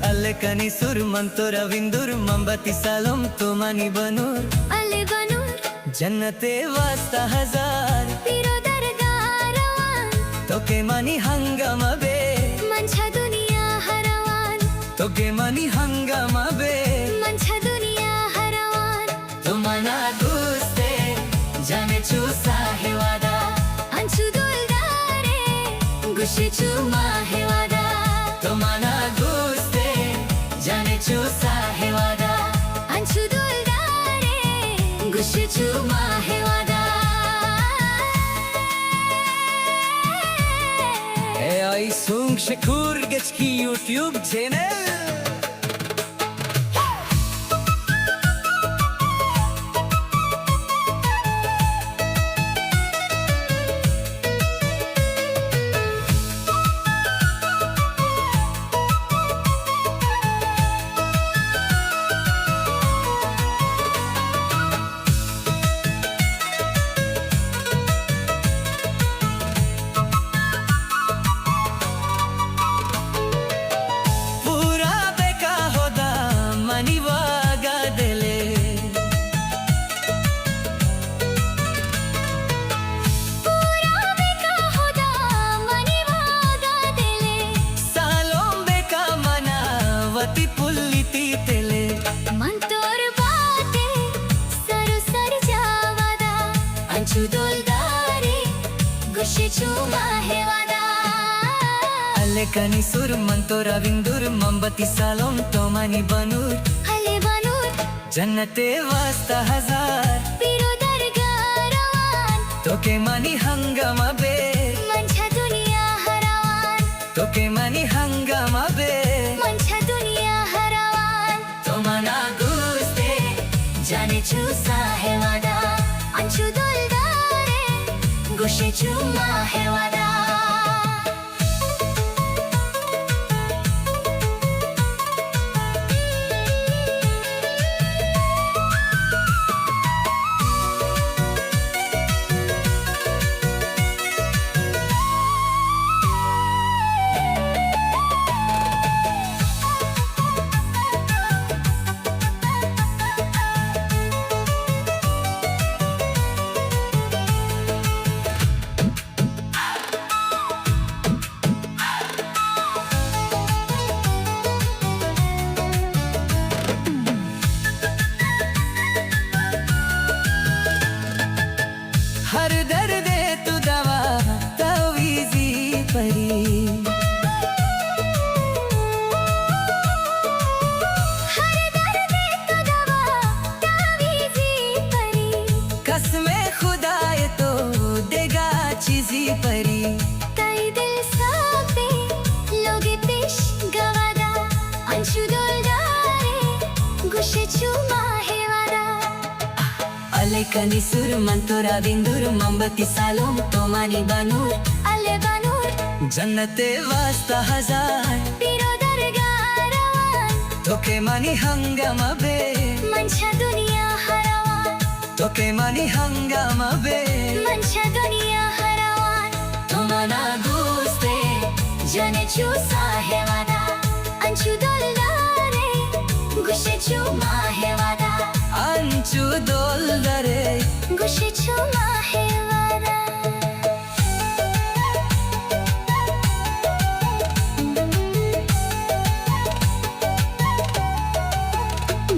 alle kanisur mantora vindur mombati salom tomani banur alle banur jannate wasta hazar piro dargar rawan toke mani hangama be mancha duniya harawan toke mani hangama be mancha duniya harawan tumana guste jane chusa hewada anchu duldare gushi chuma hewada tumana guste jane chusa hewada anchu duldare gushi chuma hewada ai sung shakur gechki YouTube channel anchu duldare gushi chuma hewada alle kanisur mantora vindur mombati salom tomani banur alle banur jannate wasta hazar piro dargar rawan toke mani hangama be mancha duniya harawan toke mani hangama be mancha duniya harawan tomana guste jane chusa hewada anchu duldare gushi chuma hewada हर दर्द तू दवा तवीज़ी परी हर दर्द तो दवा तावीज़ी परी कसमे खुदाए तो देगा चीज़ी परी कई दिल सापे लोगे पेश गवादा अंशु दुलदारे गुशे चुमा हेवादा alle kanisur mantora vindur mombati salom tomani banur alle banur jannate wasta hazar piro dargar rawan toke mani hangama be mancha duniya harawan toke mani hangama be mancha duniya harawan tomana guste jane chusa hewada anchu duldare gushe chuma hewada anchu doldare gushi chuma